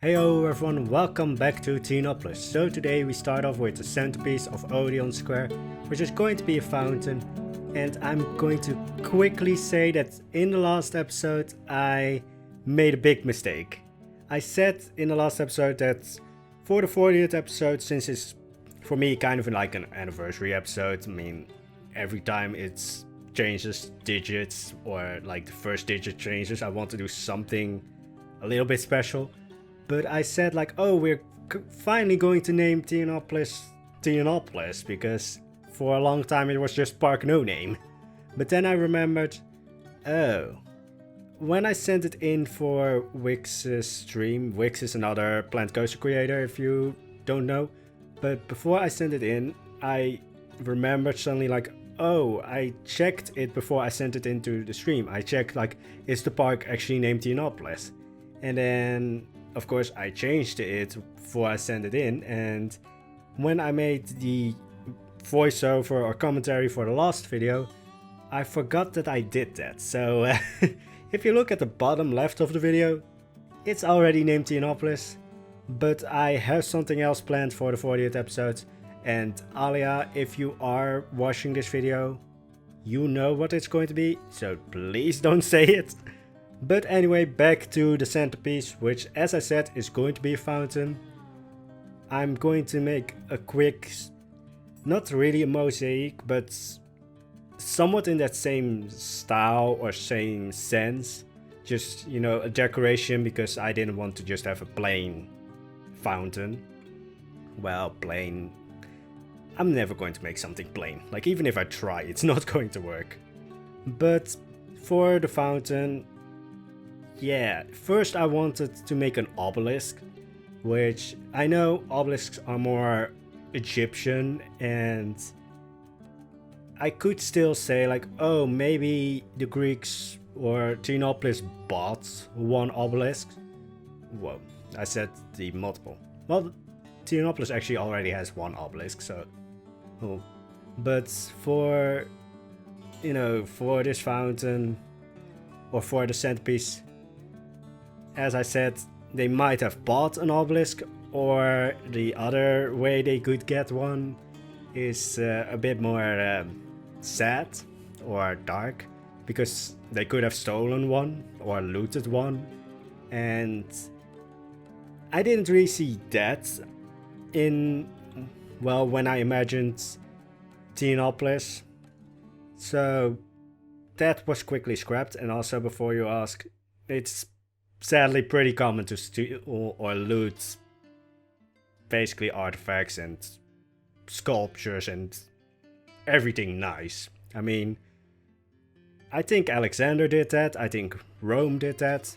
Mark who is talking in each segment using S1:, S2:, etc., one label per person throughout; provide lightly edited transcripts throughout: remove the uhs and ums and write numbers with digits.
S1: Heyo everyone, welcome back to Theonopolis. So today we start off with the centerpiece of Odeons Square, which is going to be a fountain. And I'm going to quickly say that in the last episode I made a big mistake. I said in the last episode that for the 40th episode, since it's for me kind of like an anniversary episode, I mean every time it's changes digits or like the first digit changes, I want to do something a little bit special. But I said like, oh, we're finally going to name Theonopolis because for a long time it was just Park No Name. But then I remembered, oh, when I sent it in for Wix's stream, Wix is another Plant Coaster creator if you don't know. But before I sent it in, I remembered suddenly like, oh, I checked it before I sent it into the stream. I checked like, is the park actually named Theonopolis? And then of course I changed it before I sent it in, and when I made the voiceover or commentary for the last video, I forgot that I did that. So if you look at the bottom left of the video, it's already named Theonopolis, but I have something else planned for the 40th episode. And Alia, if you are watching this video, you know what it's going to be, so please don't say it. But anyway, back to the centerpiece, which as I said is going to be a fountain. I'm going to make a quick, not really a mosaic, but somewhat in that same style or same sense. Just, you know, a decoration, because I didn't want to just have a plain fountain. Well, plain. I'm never going to make something plain. Like, even if I try, it's not going to work. But for the fountain, yeah, first I wanted to make an obelisk, which I know obelisks are more Egyptian, and I could still say like, oh, maybe the Greeks or Theonopolis bought one obelisk. Whoa, I said the multiple. Well, Theonopolis actually already has one obelisk, so... Oh. But for, you know, for this fountain, or for the centerpiece, as I said, they might have bought an obelisk, or the other way they could get one is a bit more sad or dark, because they could have stolen one or looted one, and I didn't really see that in, well, when I imagined Theonopolis, so that was quickly scrapped. And also, before you ask, it's sadly pretty common to steal or loot basically artifacts and sculptures and everything nice. I mean, I think Alexander did that, I think Rome did that,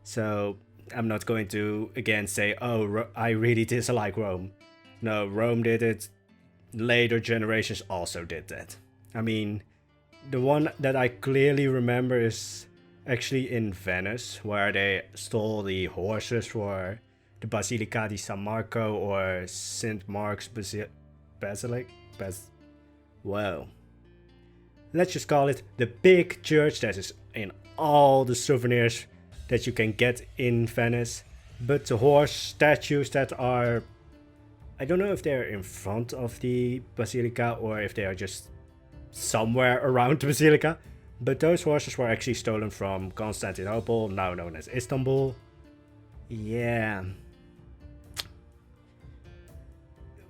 S1: so I'm not going to again say, oh, I really dislike Rome. No, Rome did it, later generations also did that. I mean, the one that I clearly remember is actually in Venice, where they stole the horses for the Basilica di San Marco or St. Mark's Basilica. Well, let's just call it the big church that is in all the souvenirs that you can get in Venice. But the horse statues that are, I don't know if they're in front of the Basilica or if they are just somewhere around the Basilica. But those horses were actually stolen from Constantinople, now known as Istanbul. Yeah.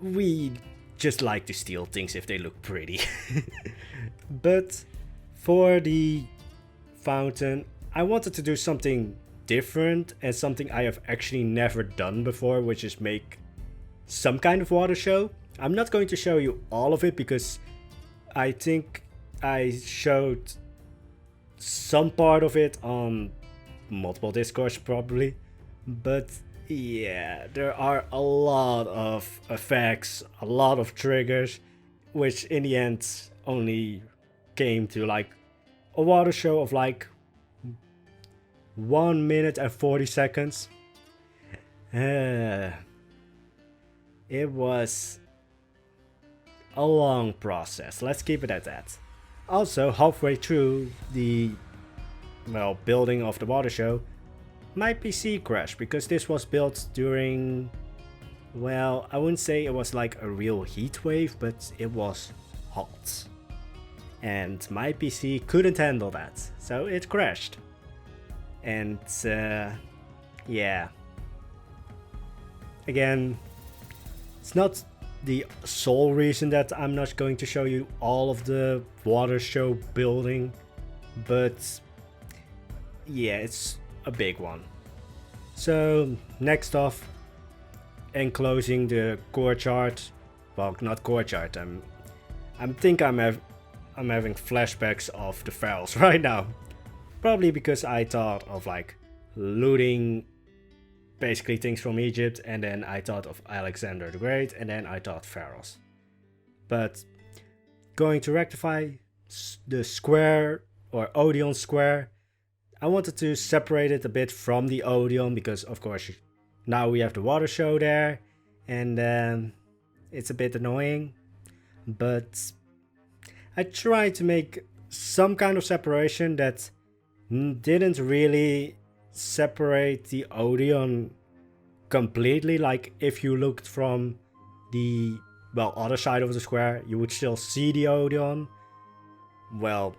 S1: We just like to steal things if they look pretty. But for the fountain, I wanted to do something different and something I have actually never done before, which is make some kind of water show. I'm not going to show you all of it because I think I showed some part of it on multiple discords probably, but yeah, there are a lot of effects, a lot of triggers, which in the end only came to like a water show of like 1 minute and 40 seconds. It was a long process, let's keep it at that. Also, halfway through the, well, building of the water show, my PC crashed because this was built during, well, I wouldn't say it was like a real heat wave, but it was hot. And my PC couldn't handle that, so it crashed. And yeah. Again, it's not the sole reason that I'm not going to show you all of the water show building, but yeah, it's a big one. So next off, enclosing the core chart. Well, not core chart. I'm having flashbacks of the pharaohs right now. Probably because I thought of like looting basically things from Egypt, and then I thought of Alexander the Great, and then I thought pharaohs. But going to rectify the square or Odeon square, I wanted to separate it a bit from the Odeon because of course now we have the water show there, and it's a bit annoying. But I tried to make some kind of separation that didn't really separate the Odeon completely. Like if you looked from the other side of the square, you would still see the Odeon. Well,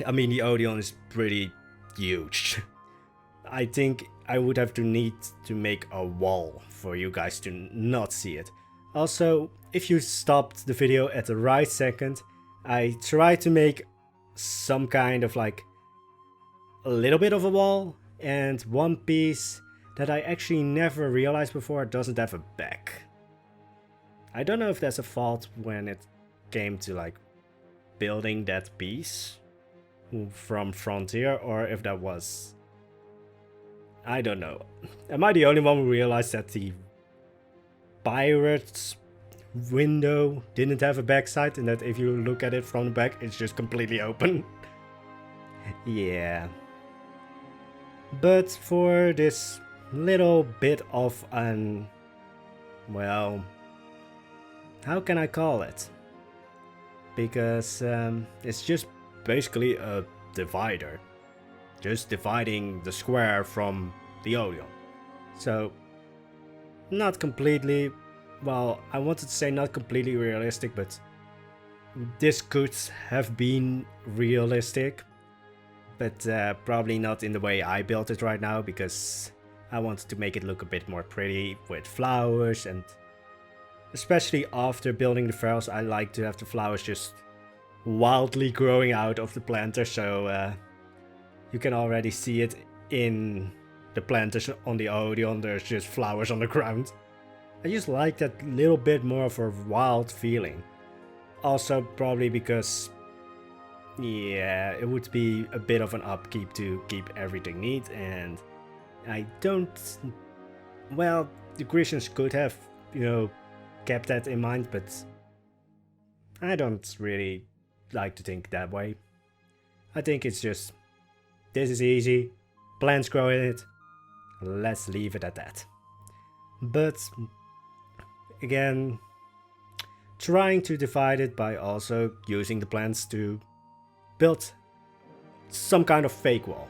S1: I mean, the Odeon is pretty huge. I think I would have to need to make a wall for you guys to not see it. Also, if you stopped the video at the right second, I tried to make some kind of like a little bit of a wall, and one piece that I actually never realized before doesn't have a back. I don't know if that's a fault when it came to like building that piece from Frontier, or if that was... I don't know. Am I the only one who realized that the pirate's window didn't have a backside, and that if you look at it from the back, it's just completely open? Yeah. But for this little bit of an... well... how can I call it? Because it's just basically a divider. Just dividing the square from the Odeon. So, not completely... well, I wanted to say not completely realistic, but this could have been realistic. But probably not in the way I built it right now, because I wanted to make it look a bit more pretty with flowers, and especially after building the pharaohs, I like to have the flowers just wildly growing out of the planter, so you can already see it in the planters on the Odeon. There's just flowers on the ground. I just like that little bit more of a wild feeling. Also probably because, yeah, it would be a bit of an upkeep to keep everything neat, and I don't... well, the Grecians could have, you know, kept that in mind, but I don't really like to think that way. I think it's just, this is easy, plants grow in it, let's leave it at that. But again, trying to divide it by also using the plants to build some kind of fake wall.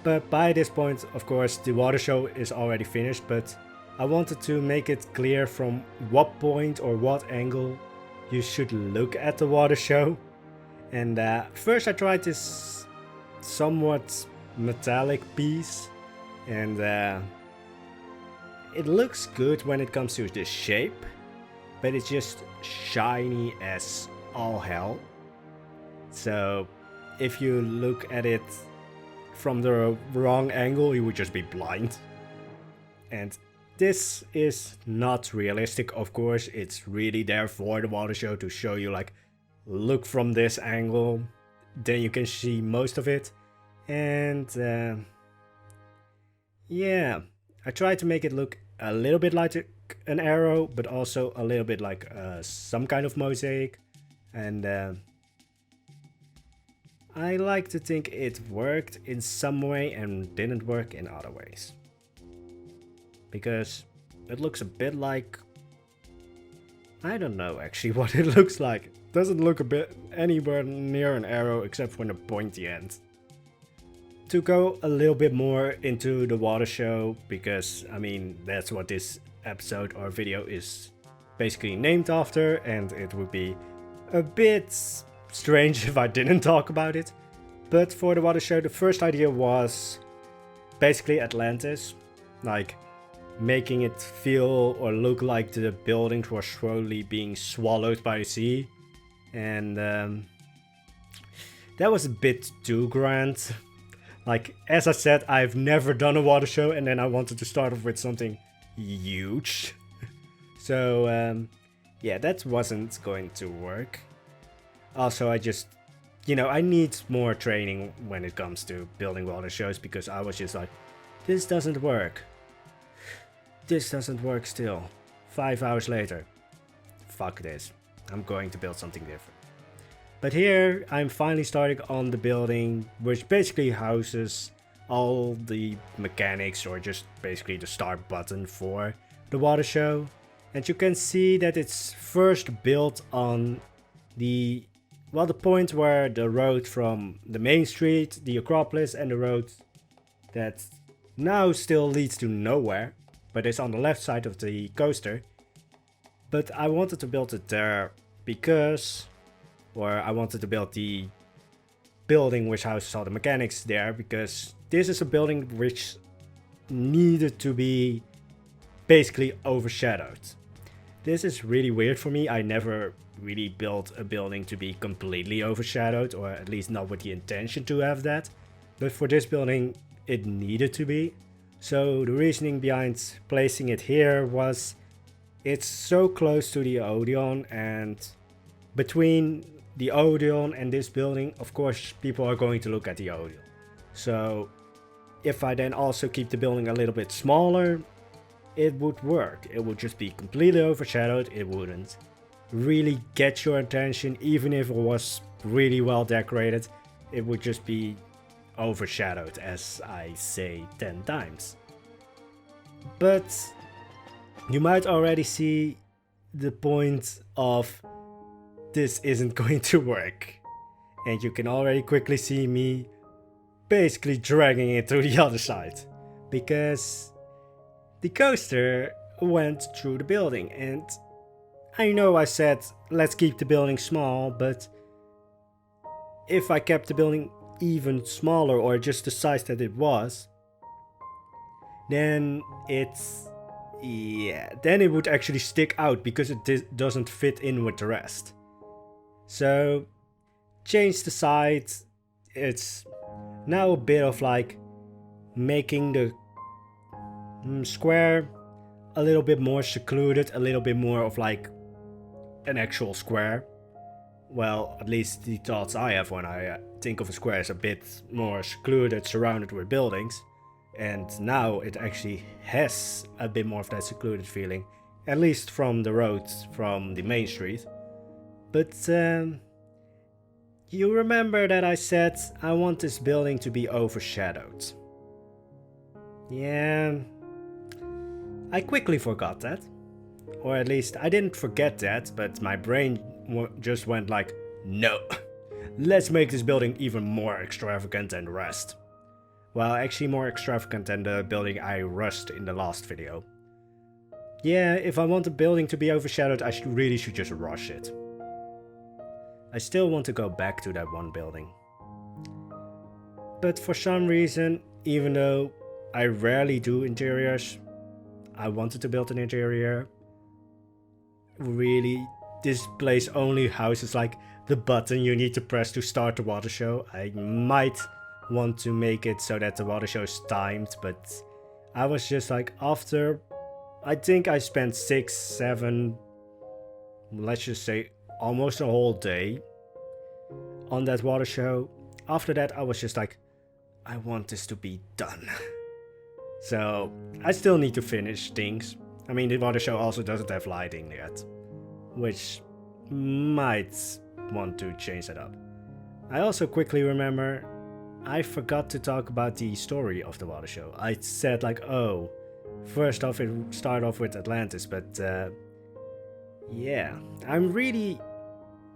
S1: But by this point, of course, the water show is already finished, but I wanted to make it clear from what point or what angle you should look at the water show. And first I tried this somewhat metallic piece, and it looks good when it comes to the shape, but it's just shiny as all hell. So if you look at it from the wrong angle, you would just be blind. And this is not realistic, of course. It's really there for the water show to show you, like, look from this angle, then you can see most of it. And yeah, I tried to make it look a little bit like an arrow, but also a little bit like some kind of mosaic. And I like to think it worked in some way and didn't work in other ways. Because it looks a bit like... I don't know actually what it looks like. It doesn't look a bit anywhere near an arrow except for the pointy end. to go a little bit more into the water show, because I mean that's what this episode or video is basically named after, and it would be a bit strange if I didn't talk about it. But for the water show, the first idea was basically Atlantis, like making it feel or look like the buildings were slowly being swallowed by the sea. And that was a bit too grand. Like, as I said, I've never done a water show, and then I wanted to start off with something huge. So, yeah, that wasn't going to work. Also, I just, I need more training when it comes to building water shows, because I was just like, this doesn't work. This doesn't work still. 5 hours later. Fuck this. I'm going to build something different. But here, I'm finally starting on the building, which basically houses all the mechanics, or just basically the start button for the water show. And you can see that it's first built on the point where the road from the main street, the Acropolis, and the road that now still leads to nowhere, but it's on the left side of the coaster. But I wanted to build it there because, or I wanted to build the building which houses all the mechanics there, because this is a building which needed to be basically overshadowed. This is really weird for me. I never really built a building to be completely overshadowed, or at least not with the intention to have that. But for this building, it needed to be. So the reasoning behind placing it here was it's so close to the Odeon, and between the Odeon and this building, of course, people are going to look at the Odeon. So if I then also keep the building a little bit smaller, it would work. It would just be completely overshadowed. It wouldn't really get your attention, even if it was really well decorated. It would just be overshadowed, as I say 10 times. But you might already see the point of this isn't going to work. And you can already quickly see me basically dragging it to the other side. Because the coaster went through the building, and I know I said let's keep the building small, but if I kept the building even smaller, or just the size that it was, then then it would actually stick out, because it doesn't fit in with the rest. So change the size. It's now a bit of like making the square a little bit more secluded, a little bit more of like an actual square. Well, at least the thoughts I have when I think of a square is a bit more secluded, surrounded with buildings. And now it actually has a bit more of that secluded feeling, at least from the roads, from the main street. But you remember that I said I want this building to be overshadowed. Yeah, I quickly forgot that. Or at least I didn't forget that, but my brain just went like, no, let's make this building even more extravagant than the rest. Well, actually more extravagant than the building I rushed in the last video. Yeah, if I want the building to be overshadowed, I really should just rush it. I still want to go back to that one building. But for some reason, even though I rarely do interiors, I wanted to build an interior. Really, this place only houses like the button you need to press to start the water show. I might want to make it so that the water show is timed, but I was just like, after I think I spent 6, 7, let's just say almost a whole day on that water show. After that I was just like, I want this to be done. So I still need to finish things. I mean, the water show also doesn't have lighting yet, which might want to change that up. I also quickly remember I forgot to talk about the story of the water show. I said like, oh, first off it started off with Atlantis, but yeah, I'm really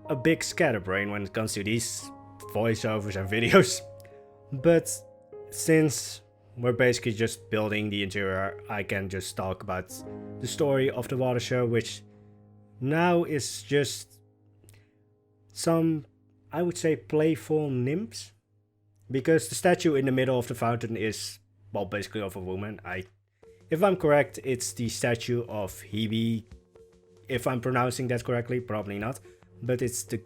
S1: a big scatterbrain when it comes to these voiceovers and videos. But since we're basically just building the interior, I can just talk about the story of the water show, which now is just some, I would say, playful nymphs. Because the statue in the middle of the fountain is, well, basically of a woman. If I'm correct, it's the statue of Hebe. If I'm pronouncing that correctly, probably not. But it's the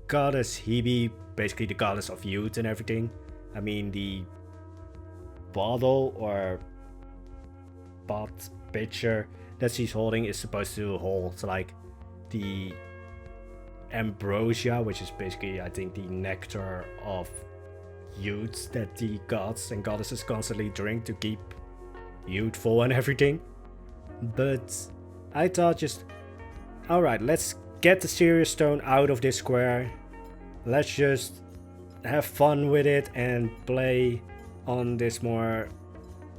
S1: goddess Hebe, basically the goddess of youth and everything. I mean, the bottle or pot pitcher that she's holding is supposed to hold like the ambrosia, which is basically, I think, the nectar of youth that the gods and goddesses constantly drink to keep youthful and everything. But I thought just, alright, let's get the serious stone out of this square. Let's just have fun with it and play on this more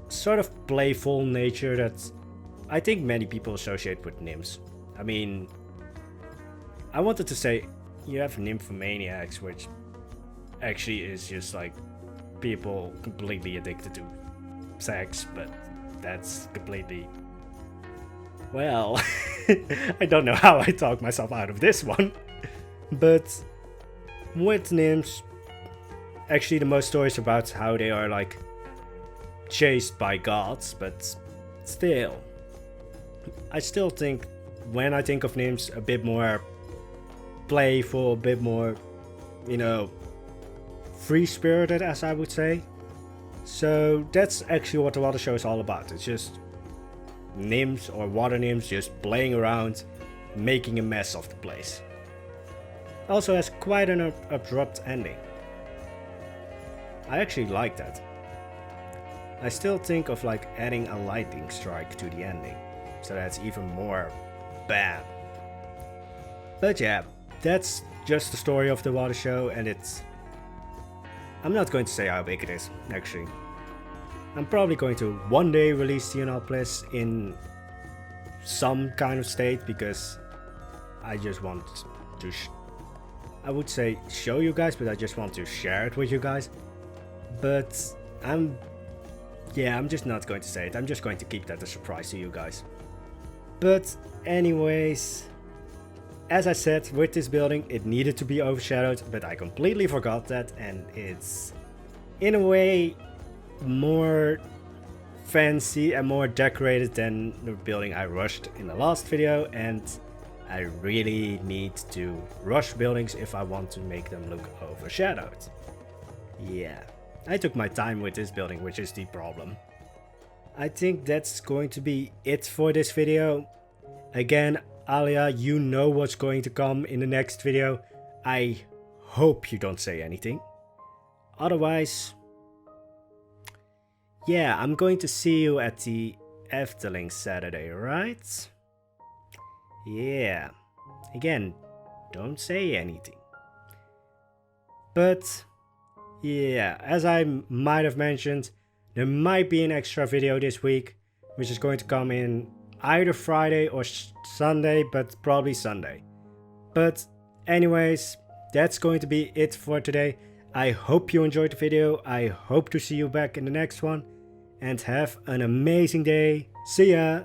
S1: sort of playful nature that I think many people associate with nymphs. I mean, I wanted to say you have nymphomaniacs, which actually is just like people completely addicted to sex, but that's completely, well, I don't know how I talk myself out of this one. But with nymphs, actually the most stories about how they are like chased by gods, but still, I still think when I think of nymphs, a bit more playful, a bit more, you know, free-spirited, as I would say. So that's actually what the water show is all about. It's just nymphs or water nymphs just playing around, making a mess of the place. Also has quite an abrupt ending. I actually like that. I still think of like adding a lightning strike to the ending, so that's even more bam. But yeah, that's just the story of the water show, and I'm not going to say how big it is, actually. I'm probably going to one day release Theonopolis in some kind of state, because I just want to, I would say show you guys, but I just want to share it with you guys. But I'm just not going to say it. I'm just going to keep that a surprise to you guys. But anyways, as I said, with this building, it needed to be overshadowed, but I completely forgot that, and it's, in a way, more fancy and more decorated than the building I rushed in the last video, and I really need to rush buildings if I want to make them look overshadowed. Yeah, I took my time with this building, which is the problem. I think that's going to be it for this video. Again, Alia, you know what's going to come in the next video. I hope you don't say anything. Otherwise, yeah, I'm going to see you at the Efteling Saturday, right? Yeah. Again, don't say anything. But yeah, as I might have mentioned, there might be an extra video this week, which is going to come in either Friday or Sunday, but probably Sunday. But anyways, that's going to be it for today. I hope you enjoyed the video. I hope to see you back in the next one. And have an amazing day. See ya!